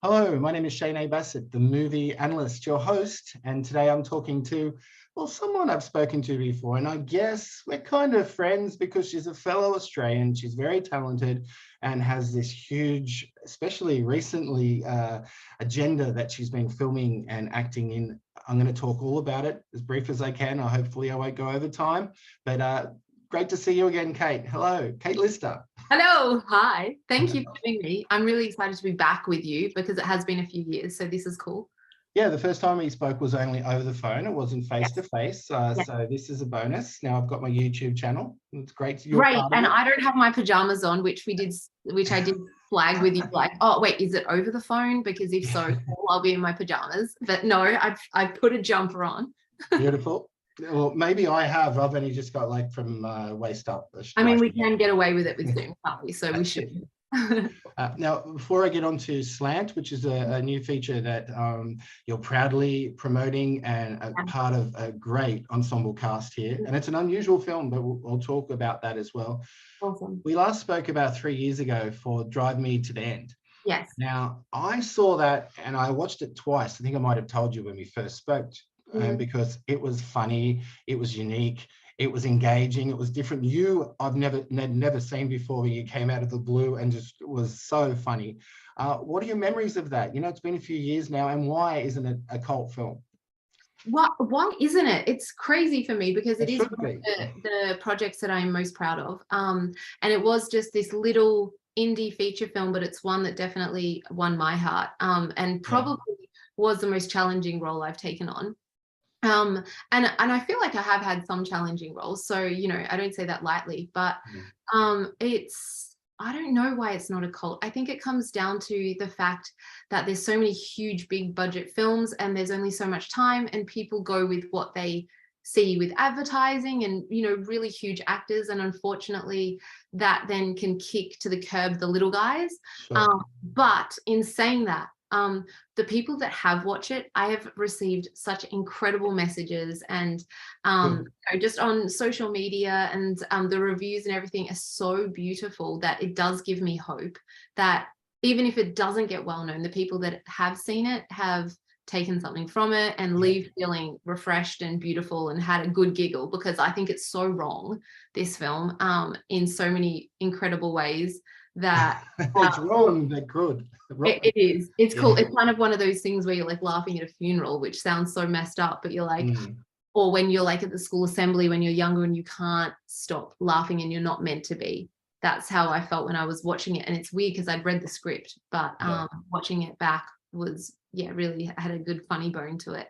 Hello, my name is Shane Bassett, the movie analyst, your host, and today I'm talking to, well, someone I've spoken to before, and I guess we're kind of friends because she's a fellow Australian, she's very talented, and has this huge, especially recently, agenda that she's been filming and acting in. I'm going to talk all about it as brief as I can. Hopefully I won't go over time, but great to see you again, Kate. Hello, Kate Lister. Hello, hi. Thank you for having me. I'm really excited to be back with you because it has been a few years, so this is cool. Yeah, the first time we spoke was only over the phone. It wasn't face-to-face, so this is a bonus. Now I've got my YouTube channel. It's great. You're Great, part of and it. I don't have my pajamas on, which I did flag with you, like, oh wait, is it over the phone? Because if so, I'll be in my pajamas. But no, I've put a jumper on. Beautiful. Well, maybe I've only just got like from waist up. I mean, we can get away with it with Zoom, can't we? So we should. Now, before I get on to Slant, which is a new feature that you're proudly promoting and a part of a great ensemble cast here, and it's an unusual film, but we'll talk about that as well. Awesome. We last spoke about 3 years ago for Drive Me to the End. Yes. Now, I saw that and I watched it twice. I think I might have told you when we first spoke, because it was funny, it was unique, it was engaging, it was different. I've never seen before when you came out of the blue and just was so funny. What are your memories of that? You know, it's been a few years now, and why isn't it a cult film? Why isn't it? It's crazy for me because it is one of the projects that I'm most proud of. And it was just this little indie feature film, but it's one that definitely won my heart, and probably was the most challenging role I've taken on. And I feel like I have had some challenging roles, so you know, I don't say that lightly, but I don't know why it's not a cult. I think it comes down to the fact that there's so many huge big budget films and there's only so much time, and people go with what they see with advertising and, you know, really huge actors, and unfortunately that then can kick to the curb the little guys. But in saying that, the people that have watched it, I have received such incredible messages, and just on social media, and the reviews and everything are so beautiful that it does give me hope that even if it doesn't get well known, the people that have seen it have taken something from it and leave feeling refreshed and beautiful and had a good giggle, because I think it's so wrong, this film, in so many incredible ways. That it's wrong, they're good. It is. It's cool. It's kind of one of those things where you're like laughing at a funeral, which sounds so messed up, but you're like, or when you're like at the school assembly when you're younger and you can't stop laughing and you're not meant to be. That's how I felt when I was watching it. And it's weird because I'd read the script, but watching it back was, really had a good funny bone to it.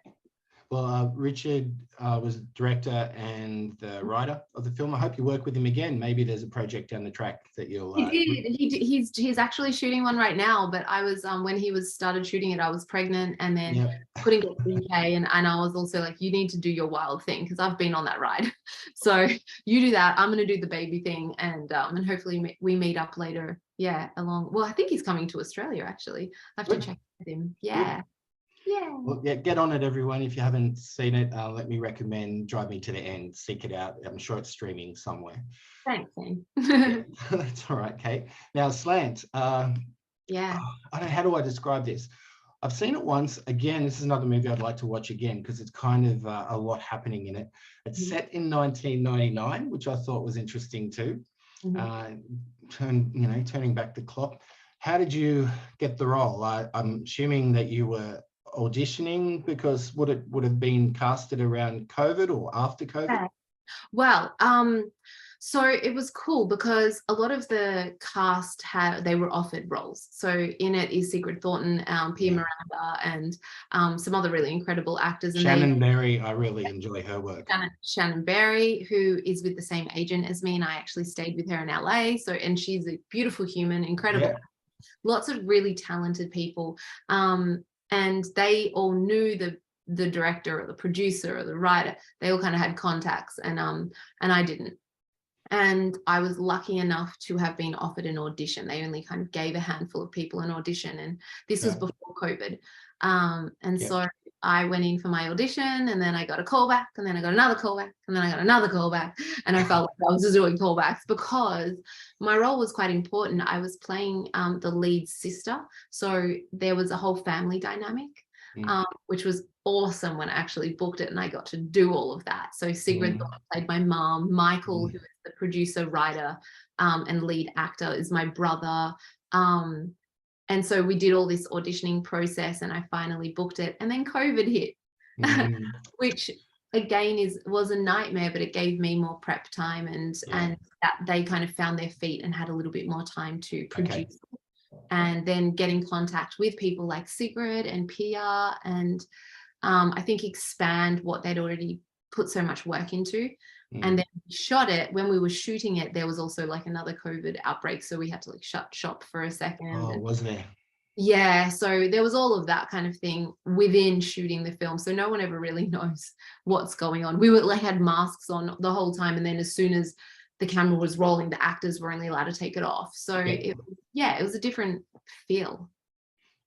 Well, Richard was director and the writer of the film. I hope you work with him again. Maybe there's a project down the track that you'll... He's actually shooting one right now, but I was, when he started shooting it, I was pregnant and then couldn't get to the UK, and I was also like, you need to do your wild thing, because I've been on that ride. So you do that, I'm going to do the baby thing, and hopefully we meet up later. Well, I think he's coming to Australia, actually. I have to check with him. Well, get on it, everyone. If you haven't seen it, let me recommend Drive Me to the End. Seek it out. I'm sure it's streaming somewhere. Thanks, Shane. That's all right, Kate. Now, Slant. I don't know, how do I describe this? I've seen it once. Again, this is another movie I'd like to watch again because it's kind of a lot happening in it. It's set in 1999, which I thought was interesting too. Turning back the clock. How did you get the role? I'm assuming that you were auditioning, because would it have been casted around COVID or after COVID? Well, so it was cool because a lot of the cast they were offered roles. So in it is Sigrid Thornton, Pia Miranda, and some other really incredible actors. And Shannon Berry, I really enjoy her work. Shannon Berry, who is with the same agent as me, and I actually stayed with her in LA. So, and she's a beautiful human, incredible. Lots of really talented people. And they all knew the director or the producer or the writer. They all kind of had contacts, and I didn't. And I was lucky enough to have been offered an audition. They only kind of gave a handful of people an audition, and this was before COVID. So I went in for my audition, and then I got a call back, and then I got another call back, and then I got another call back, and I felt like I was just doing callbacks because my role was quite important. I was playing the lead sister, so there was a whole family dynamic, which was awesome when I actually booked it and I got to do all of that. So Sigrid played my mom, Michael, who is the producer, writer, and lead actor, is my brother. And so we did all this auditioning process, and I finally booked it, and then COVID hit, which again was a nightmare, but it gave me more prep time, and that they kind of found their feet and had a little bit more time to produce. And then get in contact with people like Sigrid and Pia, and I think expand what they'd already put so much work into. And then we shot it. When we were shooting it, there was also like another COVID outbreak, so we had to like shut shop for a second. Oh, wasn't there? Yeah, so there was all of that kind of thing within shooting the film, so no one ever really knows what's going on. We were like had masks on the whole time, and then as soon as the camera was rolling, the actors were only allowed to take it off. So it was a different feel.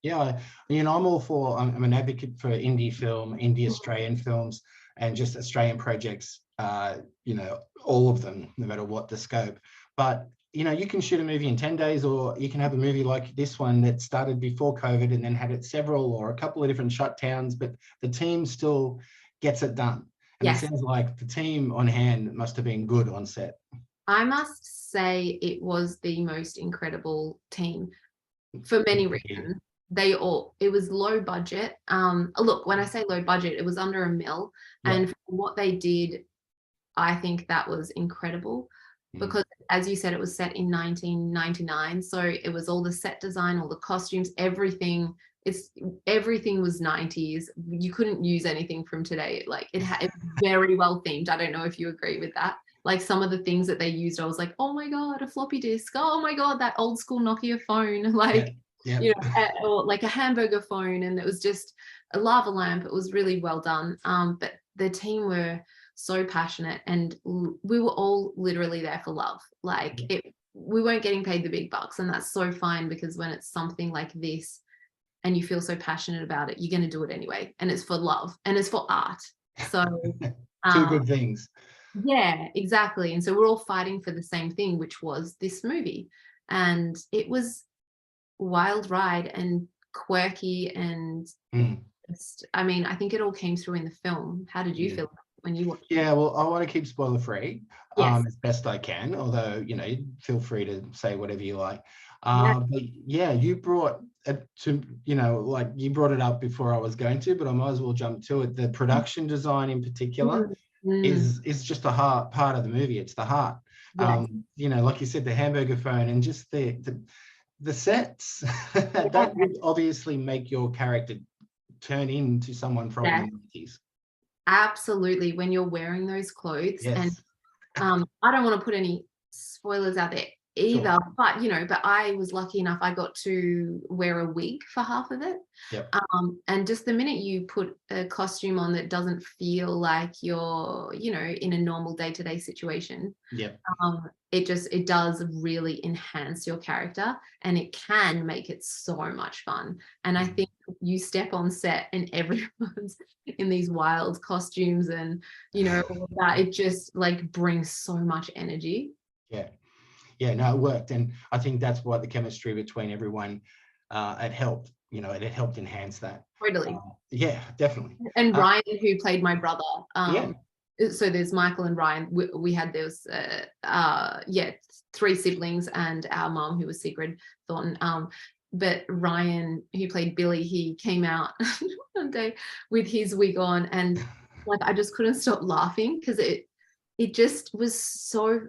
Yeah, I'm all for, I'm an advocate for indie film, indie Australian films, and just Australian projects, all of them, no matter what the scope. But, you can shoot a movie in 10 days, or you can have a movie like this one that started before COVID and then had it several or a couple of different shutdowns, but the team still gets it done. And it sounds like the team on hand must have been good on set. I must say it was the most incredible team for many reasons. It was low budget. Look, when I say low budget, it was under $1 million. And for what they did, I think that was incredible, because as you said, it was set in 1999. So it was all the set design, all the costumes, everything was 90s. You couldn't use anything from today. Like it was very well themed. I don't know if you agree with that. Like some of the things that they used, I was like, oh my God, a floppy disk. Oh my God, that old school Nokia phone. Like, or like a hamburger phone. And it was just a lava lamp. It was really well done. But the team were so passionate, and we were all literally there for love. Like we weren't getting paid the big bucks, and that's so fine, because when it's something like this and you feel so passionate about it, you're going to do it anyway. And it's for love, and it's for art. So two good things. Yeah, exactly. And so we're all fighting for the same thing, which was this movie. And it was a wild ride and quirky, and I think it all came through in the film. How did you feel when you watched it? Yeah, well, I want to keep spoiler free as best I can, although, feel free to say whatever you like. But you brought it to, you brought it up before I was going to, but I might as well jump to it. The production design in particular is just a heart part of the movie. It's the heart. Like you said, the hamburger phone, and just the sets that would obviously make your character turn into someone from the 90s. Absolutely. When you're wearing those clothes, and I don't want to put any spoilers out there either, but but I was lucky enough, I got to wear a wig for half of it. And just the minute you put a costume on that doesn't feel like you're in a normal day-to-day situation, it does really enhance your character, and it can make it so much fun. And I think you step on set and everyone's in these wild costumes, and all of that, it just like brings so much energy. No, it worked. And I think that's what the chemistry between everyone, it helped, it helped enhance that. Totally. Definitely. And Ryan, who played my brother, so there's Michael and Ryan. We had those, 3 siblings, and our mom, who was Sigrid Thornton. But Ryan, who played Billy, he came out one day with his wig on, and like I just couldn't stop laughing, because it just was so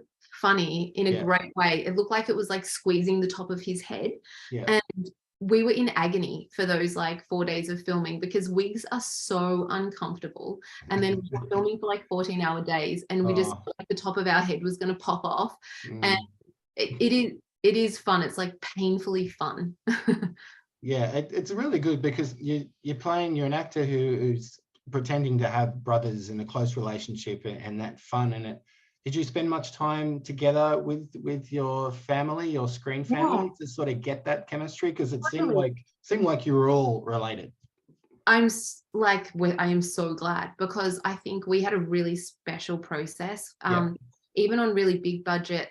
funny in a great way. It looked like it was like squeezing the top of his head. And we were in agony for those like 4 days of filming, because wigs are so uncomfortable. And then we were filming for like 14-hour days, and we just felt like the top of our head was going to pop off. And it is fun. It's like painfully fun. It's really good, because you're an actor who's pretending to have brothers in a close relationship, and that fun in it. Did you spend much time together with your family, your screen family, to sort of get that chemistry? Because it seemed like you were all related. I am so glad, because I think we had a really special process. Yeah. Even on really big budget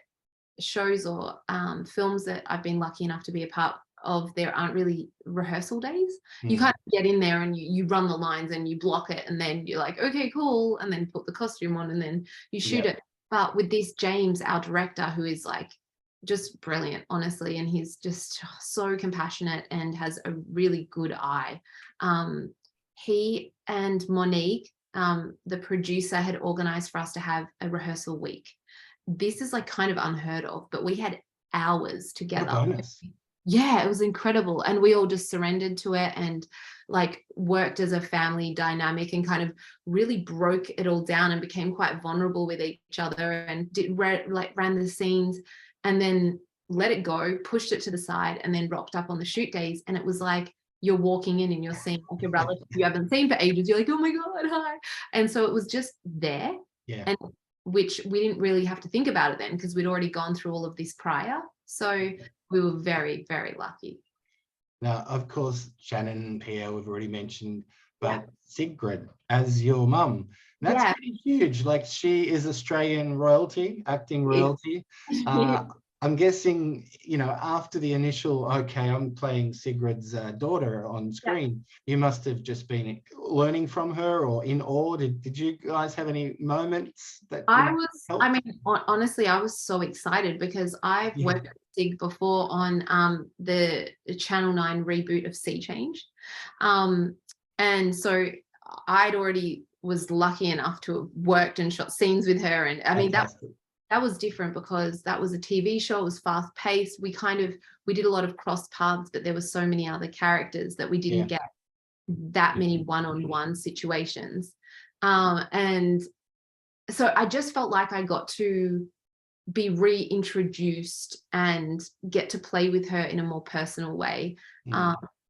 shows or films that I've been lucky enough to be a part of, there aren't really rehearsal days. You kind of get in there and you run the lines and you block it, and then you're like, okay, cool, and then put the costume on and then you shoot it. But with this, James, our director, who is like just brilliant, honestly, and he's just so compassionate and has a really good eye. He and Monique, the producer, had organized for us to have a rehearsal week. This is like kind of unheard of, but we had hours together. Yeah, it was incredible. And we all just surrendered to it and like worked as a family dynamic and kind of really broke it all down and became quite vulnerable with each other and ran the scenes and then let it go, pushed it to the side, and then rocked up on the shoot days. And it was like you're walking in and you're seeing like a relative you haven't seen for ages. You're like, oh my God, hi. And so it was just there. And which we didn't really have to think about it then, because we'd already gone through all of this prior. So we were very, very lucky. Now, of course, Shannon and Pierre, we've already mentioned, but Sigrid as your mum, that's pretty huge. Like, she is Australian royalty, acting royalty. I'm guessing, you know, after the initial, okay, I'm playing Sigrid's daughter on screen, you must have just been learning from her or in awe. Did you guys have any moments that helped? I mean, honestly, I was so excited because I've worked with Sig before on the Channel 9 reboot of Sea Change. And so I'd already was lucky enough to have worked and shot scenes with her. And I mean, that was different because that was a TV show. It was fast paced. We did a lot of cross paths, but there were so many other characters that we didn't get that many one-on-one situations. And so I just felt like I got to be reintroduced and get to play with her in a more personal way.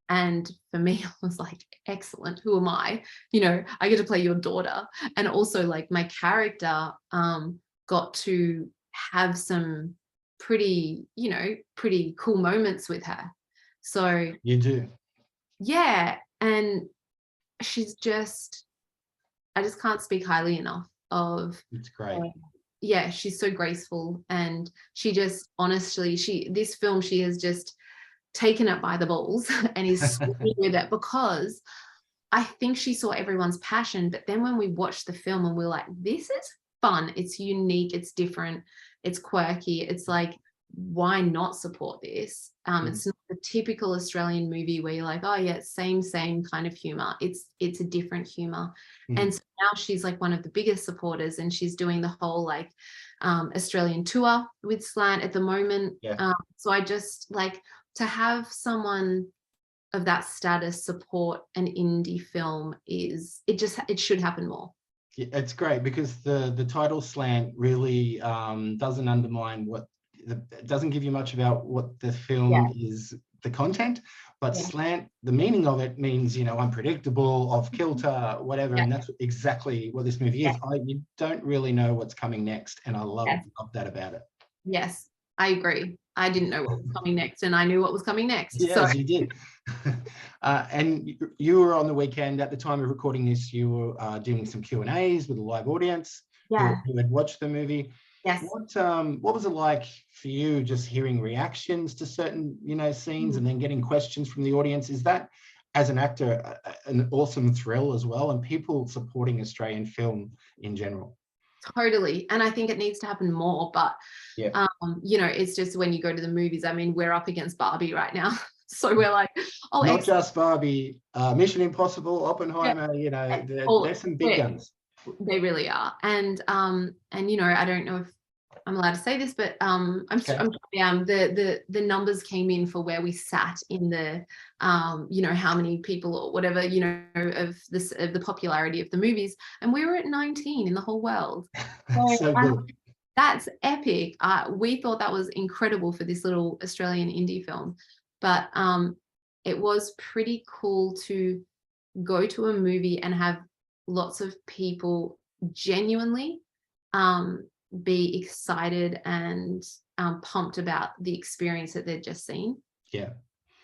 And for me, I was like, excellent. Who am I? You know, I get to play your daughter. And also like my character, got to have some pretty cool moments with her. So you do. Yeah. And she's just, I just can't speak highly enough of. It's great. Yeah, she's so graceful, and she just, honestly, this film, she has just taken it by the balls and is swimming with it, because I think she saw everyone's passion. But then when we watched the film and we're like, this is fun, it's unique, it's different, it's quirky, it's like, why not support this? It's not the typical Australian movie where you're like, oh yeah, same kind of humor. It's a different humor. And so now she's like one of the biggest supporters, and she's doing the whole like Australian tour with Slant at the moment. So I just like to have someone of that status support an indie film. It should happen more. It's great because the title Slant really doesn't undermine it doesn't give you much about what the film is, the content, but slant, the meaning of it means, you know, unpredictable, off kilter, whatever. And that's exactly what this movie is. You don't really know what's coming next. And I love that about it. Yes, I agree. I didn't know what was coming next, and I knew what was coming next. Yes, you did. And you were on the weekend at the time of recording this. You were doing some Q&As with a live audience who had watched the movie. Yes. What was it like for you, just hearing reactions to certain, you know, scenes and then getting questions from the audience? Is that, as an actor, an awesome thrill as well, and people supporting Australian film in general? Totally. And I think it needs to happen more, but you know, it's just when you go to the movies, I mean, we're up against Barbie right now. So we're like, oh, not just Barbie, Mission Impossible, Oppenheimer, you know, there's some big guns. They really are. And you know, I don't know if I'm allowed to say this, but the numbers came in for where we sat in the you know, how many people or whatever, you know, of the popularity of the movies, and we were at 19 in the whole world. So good. That's epic. We thought that was incredible for this little Australian indie film, but it was pretty cool to go to a movie and have lots of people genuinely be excited and pumped about the experience that they'd just seen. Yeah,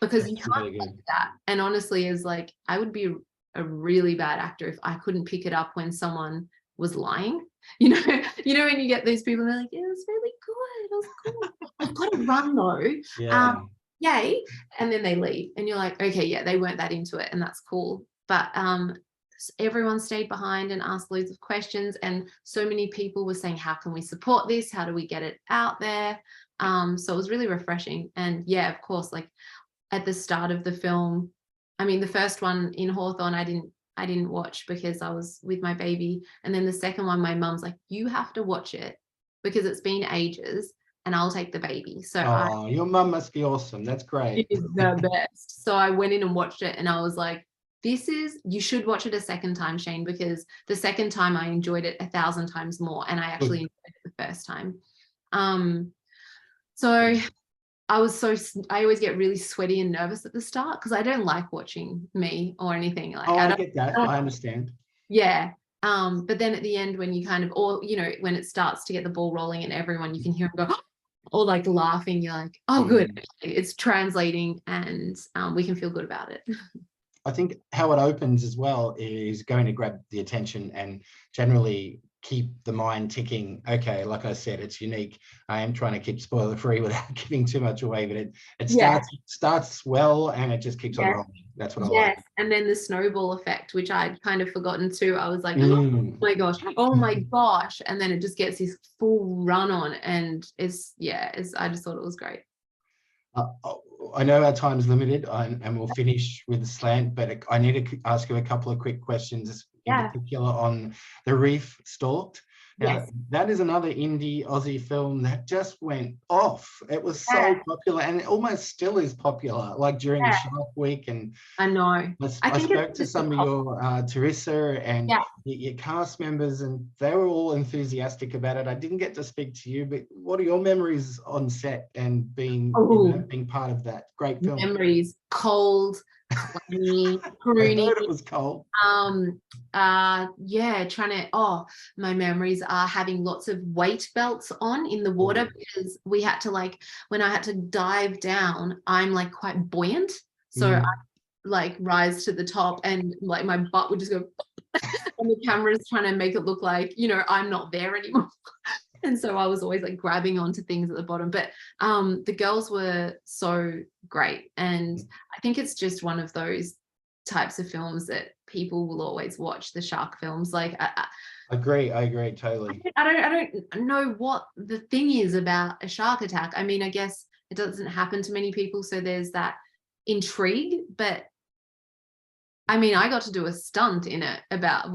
because you can't do that. And honestly, is like, I would be a really bad actor if I couldn't pick it up when someone was lying. You know, when you get these people, they're like, "It was really good. It was cool. I've got to run though. Yeah. Yay!" And then they leave, and you're like, "Okay, yeah, they weren't that into it, and that's cool." But everyone stayed behind and asked loads of questions, and so many people were saying, "How can we support this? How do we get it out there?" So it was really refreshing. And yeah, of course, like at the start of the film, I mean, the first one in Hawthorne, I didn't watch because I was with my baby. And then the second one, my mum's like, "You have to watch it because it's been ages and I'll take the baby." So Oh, your mum must be awesome. That's great. is the best. So I went in and watched it and I was like, you should watch it a second time, Shane, because the second time I enjoyed it 1,000 times more. And I actually enjoyed it the first time. So I always get really sweaty and nervous at the start because I don't like watching me or anything. Like, I get that. I understand. Yeah. But then at the end, when you kind of, or, when it starts to get the ball rolling and everyone, you can hear them go, or like laughing, you're like, "Oh, good. It's translating and we can feel good about it." I think how it opens as well is going to grab the attention and generally keep the mind ticking. Okay, like I said, it's unique. I am trying to keep spoiler free without giving too much away, but it starts well and it just keeps on rolling. That's what I like. And then the snowball effect, which I'd kind of forgotten too. I was like, "Oh my gosh," and then it just gets this full run on, and I just thought it was great. I know our time's limited and we'll finish with the slant, but I need to ask you a couple of quick questions in particular on the Reef Stalked. Now, that is another indie Aussie film that just went off. It was so popular and it almost still is popular, like during the Shark Week. And I know. I spoke to some of your Teresa and your cast members, and they were all enthusiastic about it. I didn't get to speak to you, but what are your memories on set and being part of that great film? Memories: cold, clammy, pruny. I heard it was cold. My memories are having lots of weight belts on in the water because we had to, like, when I had to dive down, I'm like quite buoyant, so I like rise to the top and like my butt would just go and the camera's trying to make it look like, I'm not there anymore. And so I was always like grabbing onto things at the bottom. But the girls were so great. And I think it's just one of those types of films that people will always watch, the shark films. Like, I agree totally. I don't know what the thing is about a shark attack. I mean, I guess it doesn't happen to many people, so there's that intrigue. But I mean, I got to do a stunt in it about,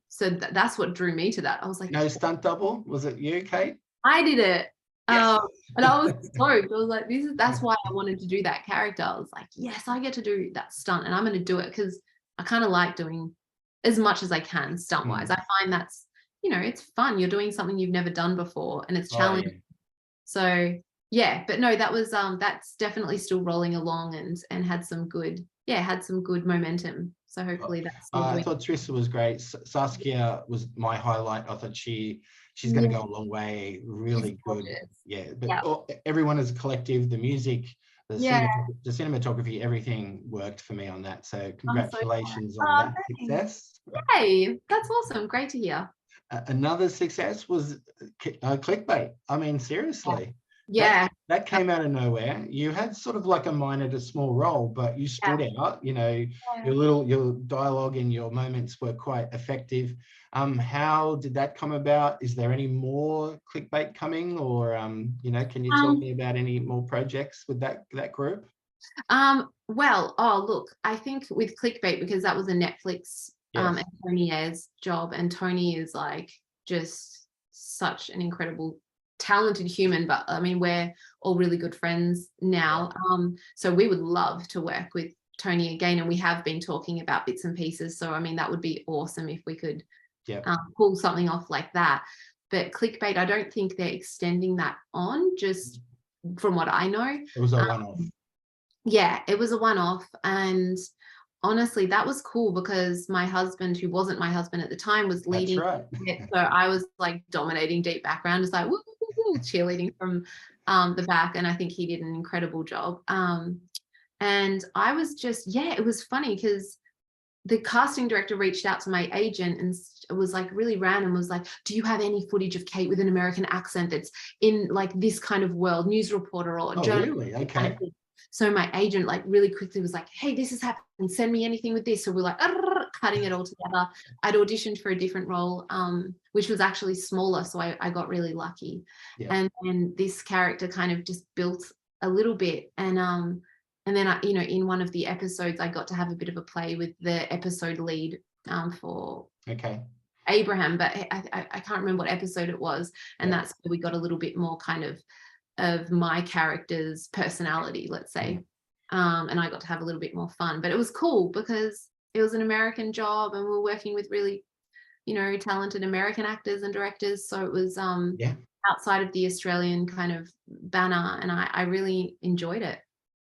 so that's what drew me to that. I was like, no stunt double? Was it you, Kate? I did it. Yes. And I was stoked. I was like, that's why I wanted to do that character. I was like, yes, I get to do that stunt and I'm going to do it because I kind of like doing as much as I can stunt wise. I find that's, it's fun. You're doing something you've never done before and it's challenging. So yeah, but no, that was, that's definitely still rolling along and had some good momentum. So hopefully that's I thought Teresa was great. Saskia was my highlight. I thought she's going to go a long way. Really good. Yeah, but everyone is a collective. The music, the cinematography, everything worked for me on that. So congratulations on that success. Hey, that's awesome. Great to hear. Another success was Clickbait. I mean, seriously. Yeah. That came out of nowhere. You had sort of like a minor to small role, but you stood out. Your dialogue and your moments were quite effective. How did that come about? Is there any more Clickbait coming, or can you tell me about any more projects with that group? Look, I think with Clickbait, because that was a Netflix and Tony Ayres job, and Tony is like just such an incredible talented human, but I mean, we're all really good friends now. So we would love to work with Tony again, and we have been talking about bits and pieces. So I mean, that would be awesome if we could pull something off like that. But Clickbait, I don't think they're extending that on, just from what I know. It was a one-off. Yeah, it was a one-off. And honestly, that was cool because my husband, who wasn't my husband at the time, was leading it. So I was like dominating deep background, just like woo, woo, woo, cheerleading from the back. And I think he did an incredible job. And I was just, it was funny because the casting director reached out to my agent and was like really random, was like, do you have any footage of Kate with an American accent that's in like this kind of world, news reporter or journalist? Really? Okay. Kind of thing. So my agent like really quickly was like, hey, this has happened, send me anything with this. So we're like cutting it all together. I'd auditioned for a different role, which was actually smaller, so I got really lucky. Yeah. And this character kind of just built a little bit, and then I, in one of the episodes, I got to have a bit of a play with the episode lead for Abraham, but I can't remember what episode it was, and that's where we got a little bit more kind of my character's personality, let's say, and I got to have a little bit more fun. But it was cool because it was an American job, and we were working with really, talented American actors and directors. So it was outside of the Australian kind of banner, and I really enjoyed it.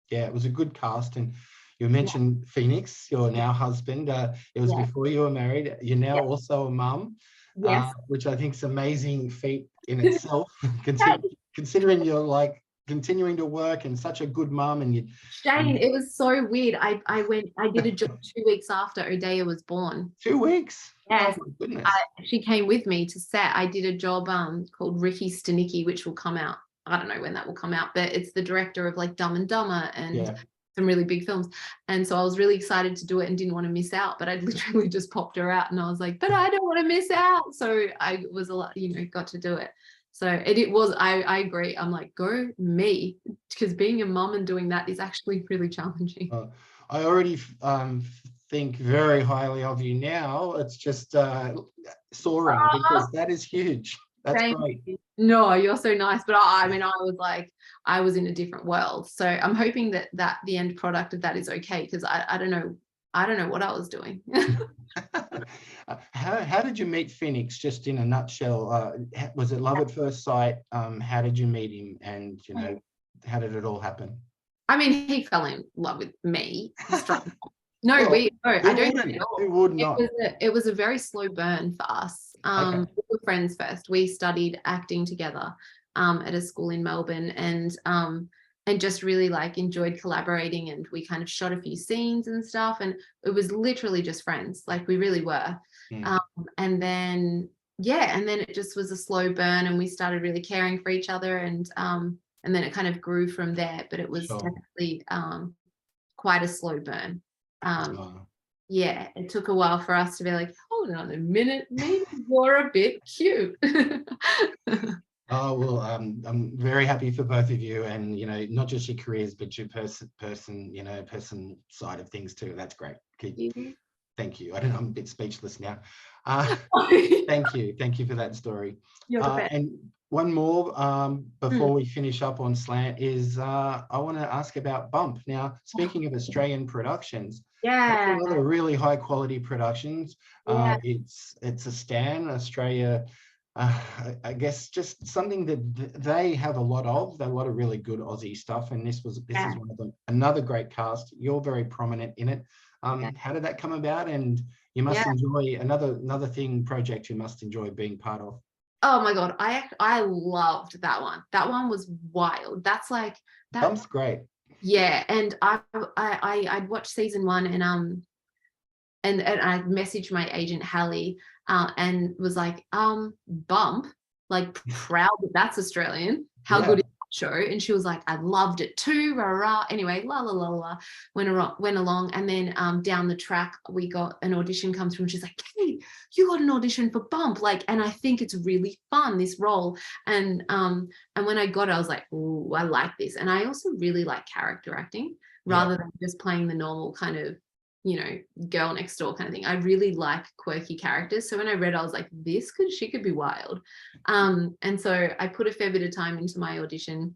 Yeah, it was a good cast. And you mentioned Phoenix, your now husband. It was before you were married. You're now also a mum, which I think is an amazing feat in itself, considering you're like continuing to work and such a good mum. And Shane, it was so weird. I did a job 2 weeks after Odea was born. 2 weeks? Yes. Oh, my goodness. She came with me to set. I did a job called Ricky Stanicki, which will come out. I don't know when that will come out, but it's the director of like Dumb and Dumber and some really big films. And so I was really excited to do it and didn't want to miss out, but I literally just popped her out and I was like, but I don't want to miss out. So I was a lot, got to do it. So it was, I agree. I'm like, go me, because being a mum and doing that is actually really challenging. I already think very highly of you now. It's just soaring because that is huge. That's great. No, you're so nice. But I mean, I was in a different world. So I'm hoping that the end product of that is okay, because I don't know what I was doing. How did you meet Phoenix, just in a nutshell? Was it love at first sight? How did you meet him? And, how did it all happen? I mean, he fell in love with me. I don't know. Who would not? It was a very slow burn for us. We were friends first. We studied acting together at a school in Melbourne, and just really like enjoyed collaborating, and we kind of shot a few scenes and stuff, and it was literally just friends, like we really were. And then it just was a slow burn, and we started really caring for each other, and then it kind of grew from there, but it was definitely quite a slow burn. Yeah, it took a while for us to be like, hold on a minute, maybe you're a bit cute. Oh, well, I'm very happy for both of you, and not just your careers, but your person side of things too. That's great. Thank you. I'm a bit speechless now. Thank you for that story. And one more before we finish up on Slant is I want to ask about Bump. Now, speaking of Australian productions, it's another really high quality productions. It's a Stan Australia. I guess just something that they have a lot of really good Aussie stuff, and this is one of them. Another great cast. You're very prominent in it. How did that come about? And you must enjoy another project you must enjoy being part of. Oh my God, I loved that one. That one was wild. That's like that. Bump's great. Yeah, and I'd watched season 1, and I messaged my agent Hallie and was like, Bump, like proud that that's Australian. How good is that show? And she was like, I loved it too. Rah, rah. Anyway, went along, and then down the track we got an audition comes from. She's like, hey, you got an audition for Bump, like, and I think it's really fun, this role. And when I got it, I was like, oh, I like this. And I also really like character acting rather than just playing the normal kind of girl next door kind of thing. I really like quirky characters. So when I read, I was like, she could be wild. And so I put a fair bit of time into my audition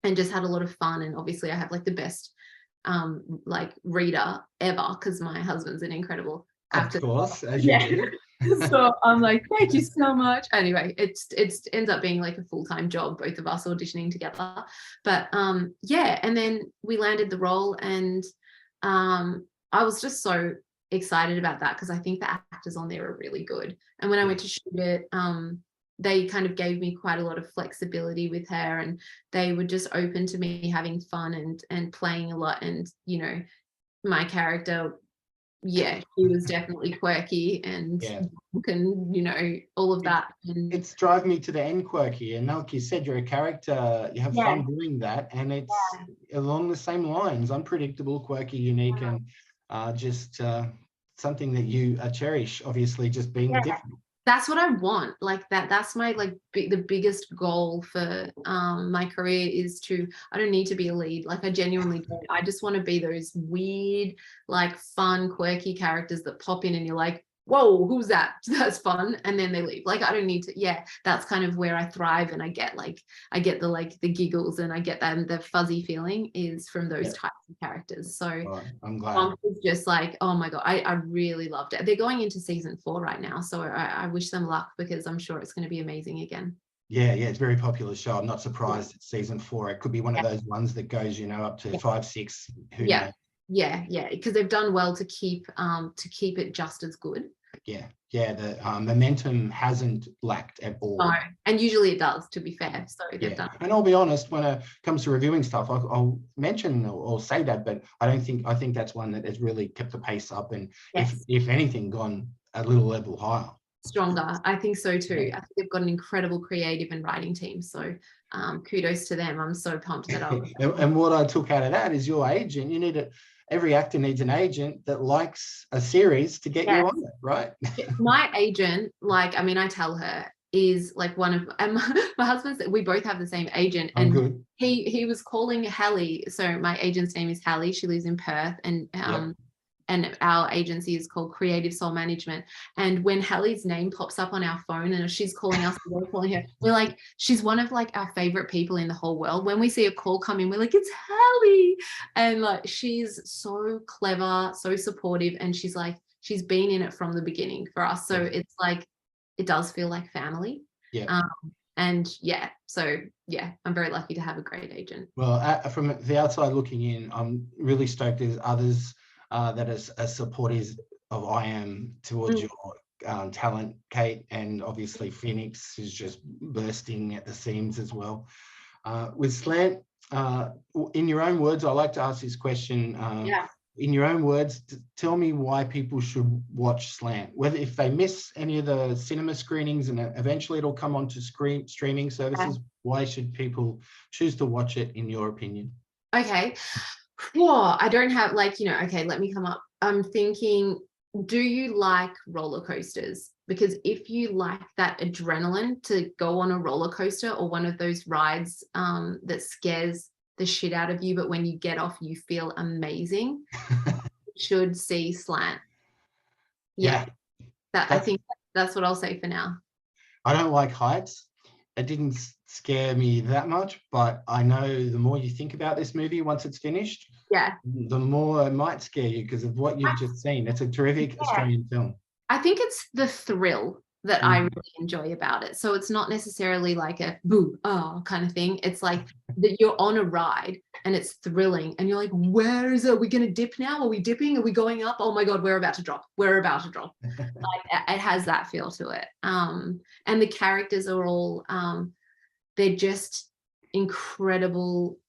and just had a lot of fun. And obviously I have like the best like reader ever, because my husband's an incredible actor. Of course, as you do. So I'm like, thank you so much. Anyway, it ends up being like a full-time job, both of us auditioning together. But and then we landed the role, and I was just so excited about that, because I think the actors on there are really good. And when I went to shoot it, they kind of gave me quite a lot of flexibility with her, and they were just open to me having fun and playing a lot. And, my character yeah, she was definitely quirky and Yeah. all of that. And It's drive me to the end quirky. And like you said, you're a character, you have fun doing that. And it's along the same lines, unpredictable, quirky, unique, and just something that you cherish, obviously, just being different. That's what I want. Like that's my the biggest goal for my career is I don't need to be a lead. Like I genuinely don't. I just want to be those weird, like fun, quirky characters that pop in and you're like, whoa, who's that? That's fun. And then they leave. Like I don't need to, that's kind of where I thrive. And I get the giggles and I get that, the fuzzy feeling is from those types of characters. So I'm glad. It's just like, oh my God, I really loved it. They're going into season 4 right now. So I wish them luck because I'm sure it's going to be amazing again. Yeah, it's a very popular show. I'm not surprised it's season 4. It could be one of those ones that goes, up to 5, 6. Who knows? Yeah, because they've done well to keep it just as good. The momentum hasn't lacked at all. No, and usually it does, to be fair. So they've done. And I'll be honest, when it comes to reviewing stuff, I'll mention or say that, but I think that's one that has really kept the pace up, and if anything, gone a little level higher. Stronger. I think so too. I think they've got an incredible creative and writing team. So kudos to them. I'm so pumped that and what I took out of that is your agent. Every actor needs an agent that likes a series to get you on it, right? My agent, I tell her, is like one of my husband's, we both have the same agent, and he was calling Hallie. So my agent's name is Hallie. She lives in Perth, and our agency is called Creative Soul Management. And when Hallie's name pops up on our phone and she's calling us, we're calling her, we're like, she's one of our favorite people in the whole world. When we see a call come in, we're like, it's Hallie. And she's so clever, so supportive. And she's been in it from the beginning for us. So it's it does feel like family. I'm very lucky to have a great agent. Well, from the outside looking in, I'm really stoked there's others that are supporters of I am towards your talent, Kate, and obviously Phoenix is just bursting at the seams as well. With Slant, in your own words, I like to ask this question. In your own words, tell me why people should watch Slant. Whether if they miss any of the cinema screenings and eventually it'll come onto streaming services, why should people choose to watch it in your opinion? Okay. Well, I don't have let me come up. I'm thinking, do you like roller coasters? Because if you like that adrenaline to go on a roller coaster or one of those rides that scares the shit out of you, but when you get off, you feel amazing, you should see Slant. I think that's what I'll say for now. I don't like heights. It didn't scare me that much, but I know the more you think about this movie once it's finished, the more it might scare you because of what you've just seen. It's a terrific Australian film. I think it's the thrill that I really enjoy about it. So it's not necessarily like a boo, kind of thing. It's like that you're on a ride and it's thrilling and you're like, where is it? Are we going to dip now? Are we dipping? Are we going up? Oh my God, we're about to drop. It has that feel to it. And the characters are all, they're just incredible.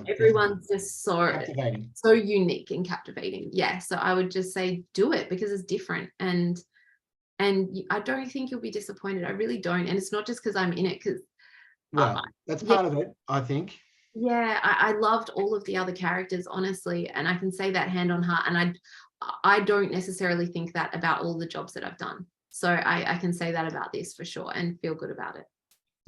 Everyone's just so unique and captivating. So I would just say do it because it's different, and I don't think you'll be disappointed. I really don't. And it's not just because I'm in it, because that's part of it, I think. I loved all of the other characters, honestly, and I can say that hand on heart, and I don't necessarily think that about all the jobs that I've done, so I can say that about this for sure and feel good about it.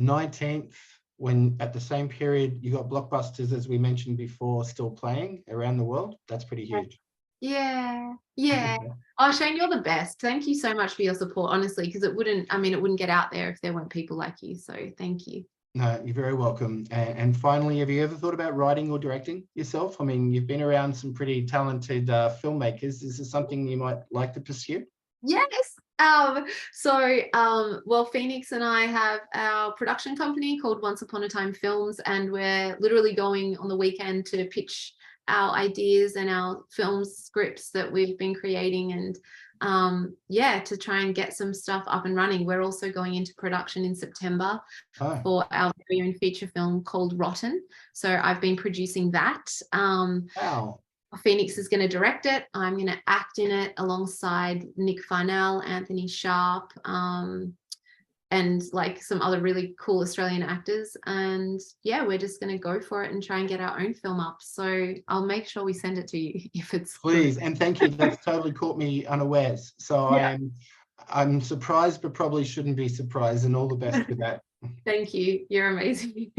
19th, when at the same period you got blockbusters, as we mentioned before, still playing around the world. That's pretty huge. Oh, Shane, you're the best. Thank you so much for your support, honestly, because it wouldn't get out there if there weren't people like you, so thank you. No, you're very welcome. And finally, have you ever thought about writing or directing yourself? I mean, you've been around some pretty talented filmmakers. Is this something you might like to pursue? Yes. Phoenix and I have our production company called Once Upon a Time Films, and we're literally going on the weekend to pitch our ideas and our film scripts that we've been creating, and to try and get some stuff up and running. We're also going into production in September for our very own feature film called Rotten. So I've been producing that. Wow. Phoenix is going to direct it. I'm going to act in it alongside Nick Farnell, Anthony Sharp, and like some other really cool Australian actors. And yeah, we're just going to go for it and try and get our own film up. So I'll make sure we send it to you if it's Please. good. And thank you. That's totally caught me unawares. So Yeah. I'm surprised, but probably shouldn't be surprised, and all the best with that. Thank you. You're amazing.